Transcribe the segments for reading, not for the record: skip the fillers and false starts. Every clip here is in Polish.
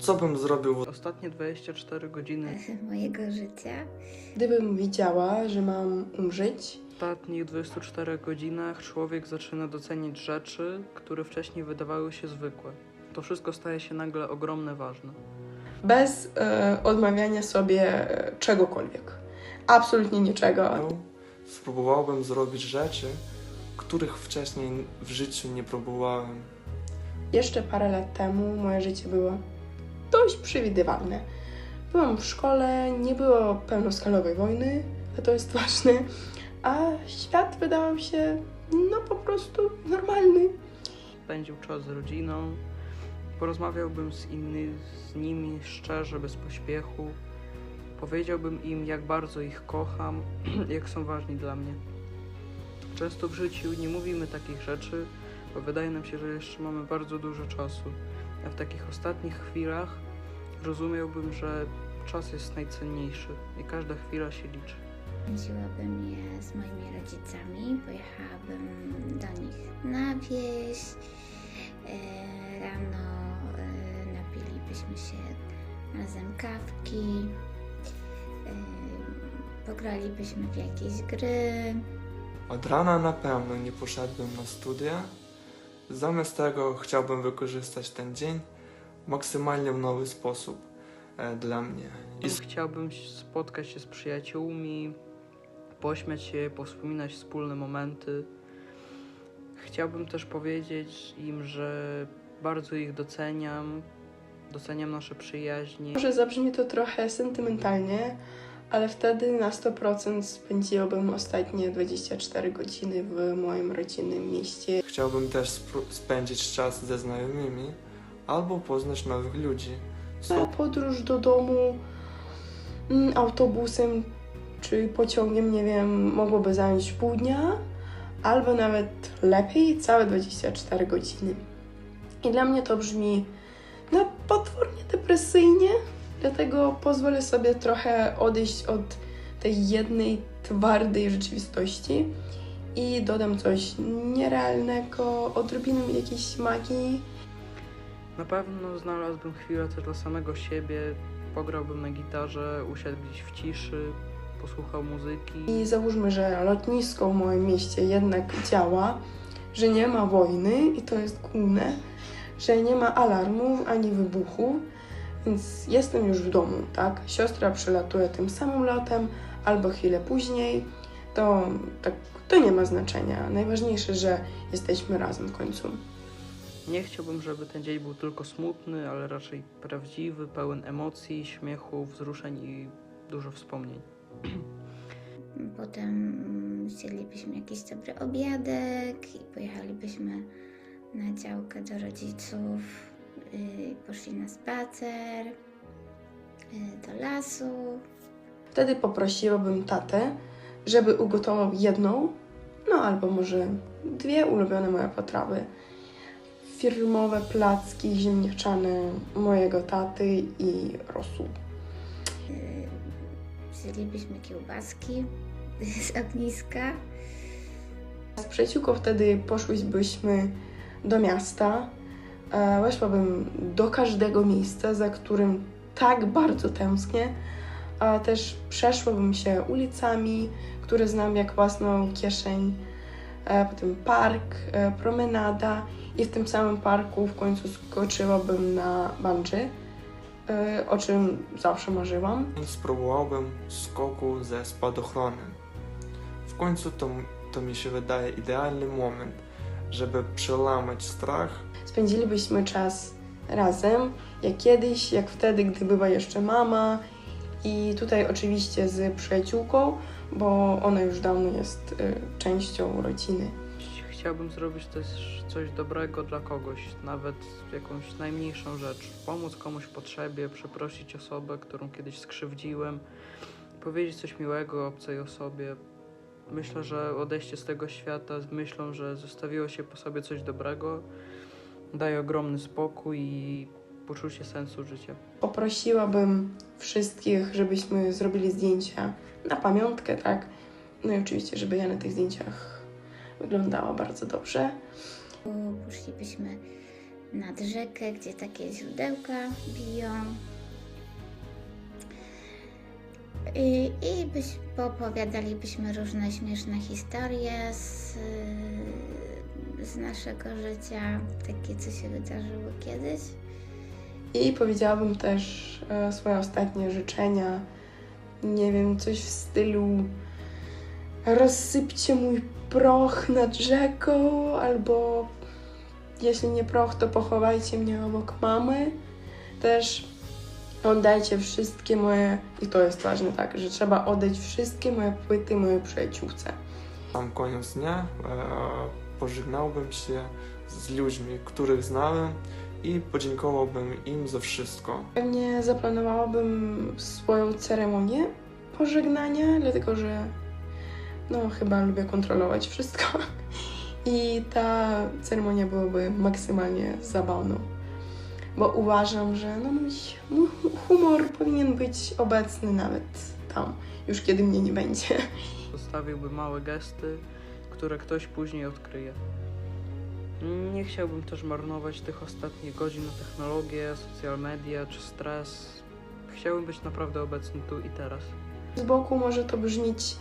Co bym zrobił Ostatnie 24 godziny mojego życia. Gdybym wiedziała, że mam umrzeć, w ostatnich 24 godzinach człowiek zaczyna doceniać rzeczy, które wcześniej wydawały się zwykłe. To wszystko staje się nagle ogromne, ważne. bez odmawiania sobie czegokolwiek. Absolutnie niczego. spróbowałbym zrobić rzeczy, których wcześniej w życiu nie próbowałem. Jeszcze parę lat temu moje życie było dość przewidywalne. Byłam w szkole, nie było pełnoskalowej wojny, a to jest ważne, a świat wydawał się po prostu normalny. Spędził czas z rodziną, porozmawiałbym z nimi szczerze, bez pośpiechu. Powiedziałbym im, jak bardzo ich kocham, jak są ważni dla mnie. Często w życiu nie mówimy takich rzeczy, bo wydaje nam się, że jeszcze mamy bardzo dużo czasu. A w takich ostatnich chwilach rozumiałbym, że czas jest najcenniejszy i każda chwila się liczy. Spędziłabym je z moimi rodzicami, pojechałabym do nich na wieś. Rano napilibyśmy się razem kawki, pogralibyśmy w jakieś gry. Od rana na pewno nie poszedłbym na studia. Zamiast tego chciałbym wykorzystać ten dzień maksymalnie w nowy sposób dla mnie. Chciałbym spotkać się z przyjaciółmi, pośmiać się, powspominać wspólne momenty. Chciałbym też powiedzieć im, że bardzo ich doceniam nasze przyjaźnie. Może zabrzmi to trochę sentymentalnie, ale wtedy na 100% spędziłabym ostatnie 24 godziny w moim rodzinnym mieście. Chciałbym też spędzić czas ze znajomymi albo poznać nowych ludzi. Podróż do domu autobusem czy pociągiem, nie wiem, mogłoby zająć pół dnia, albo nawet lepiej całe 24 godziny. I dla mnie to brzmi potwornie depresyjnie, dlatego pozwolę sobie trochę odejść od tej jednej twardej rzeczywistości i dodam coś nierealnego, odrobinę jakiejś magii. Na pewno znalazłbym chwilę też dla samego siebie, pograłbym na gitarze, usiadł gdzieś w ciszy, posłuchał muzyki. I załóżmy, że lotnisko w moim mieście jednak działa, że nie ma wojny i to jest główne, że nie ma alarmów ani wybuchu, więc jestem już w domu, tak? Siostra przylatuje tym samym lotem albo chwilę później, to nie ma znaczenia. Najważniejsze, że jesteśmy razem w końcu. Nie chciałbym, żeby ten dzień był tylko smutny, ale raczej prawdziwy, pełen emocji, śmiechu, wzruszeń i dużo wspomnień. Potem zjedlibyśmy jakiś dobry obiadek i pojechalibyśmy na działkę do rodziców, poszli na spacer, do lasu. Wtedy poprosiłabym tatę, żeby ugotował jedną, albo może dwie ulubione moje potrawy. Firmowe placki ziemniaczane mojego taty i rosół. Zjedlibyśmy kiełbaski z ogniska. Z przyjaciółką wtedy poszłybyśmy do miasta. Weszłabym do każdego miejsca, za którym tak bardzo tęsknię. A też przeszłabym się ulicami, które znam jak własną kieszeń. Potem park, promenada i w tym samym parku w końcu skoczyłabym na bungee, o czym zawsze marzyłam. Spróbowałbym skoku ze spadochronem. W końcu to mi się wydaje idealny moment, żeby przełamać strach. Spędzilibyśmy czas razem, jak kiedyś, jak wtedy, gdy była jeszcze mama i tutaj oczywiście z przyjaciółką, bo ona już dawno jest częścią rodziny. Chciałbym zrobić też coś dobrego dla kogoś, nawet jakąś najmniejszą rzecz. Pomóc komuś w potrzebie, przeprosić osobę, którą kiedyś skrzywdziłem, powiedzieć coś miłego obcej osobie. Myślę, że odejście z tego świata z myślą, że zostawiło się po sobie coś dobrego, daje ogromny spokój i poczucie sensu życia. Poprosiłabym wszystkich, żebyśmy zrobili zdjęcia na pamiątkę, tak? No i oczywiście, żeby ja na tych zdjęciach wyglądała bardzo dobrze. Poszlibyśmy nad rzekę, gdzie takie źródełka biją. I poopowiadalibyśmy różne śmieszne historie z naszego życia, takie co się wydarzyło kiedyś. I powiedziałabym też swoje ostatnie życzenia. Nie wiem, coś w stylu rozsypcie mój proch nad rzeką, albo jeśli nie proch, to pochowajcie mnie obok mamy. Też oddajcie wszystkie moje, i to jest ważne, tak, że trzeba oddać wszystkie moje płyty mojej przyjaciółce. Sam koniec dnia pożegnałbym się z ludźmi, których znałem i podziękowałbym im za wszystko. Pewnie zaplanowałabym swoją ceremonię pożegnania, dlatego że chyba lubię kontrolować wszystko. I ta ceremonia byłaby maksymalnie zabawną. Bo uważam, że mój humor powinien być obecny nawet tam, już kiedy mnie nie będzie. Zostawiłbym małe gesty, które ktoś później odkryje. Nie chciałbym też marnować tych ostatnich godzin na technologię, social media czy stres. Chciałbym być naprawdę obecny tu i teraz. Z boku może to brzmieć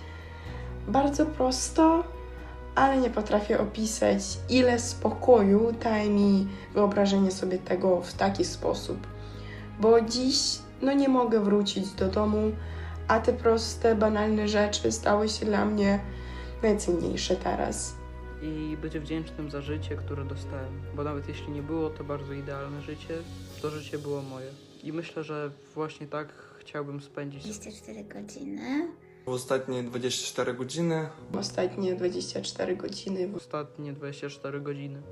bardzo prosto, ale nie potrafię opisać, ile spokoju daje mi wyobrażenie sobie tego w taki sposób. Bo dziś nie mogę wrócić do domu, a te proste, banalne rzeczy stały się dla mnie najcenniejsze teraz. I być wdzięcznym za życie, które dostałem. Bo nawet jeśli nie było to bardzo idealne życie, to życie było moje. I myślę, że właśnie tak chciałbym spędzić 24 godziny. W ostatnie 24 godziny Ostatnie 24 godziny ostatnie 24 godziny.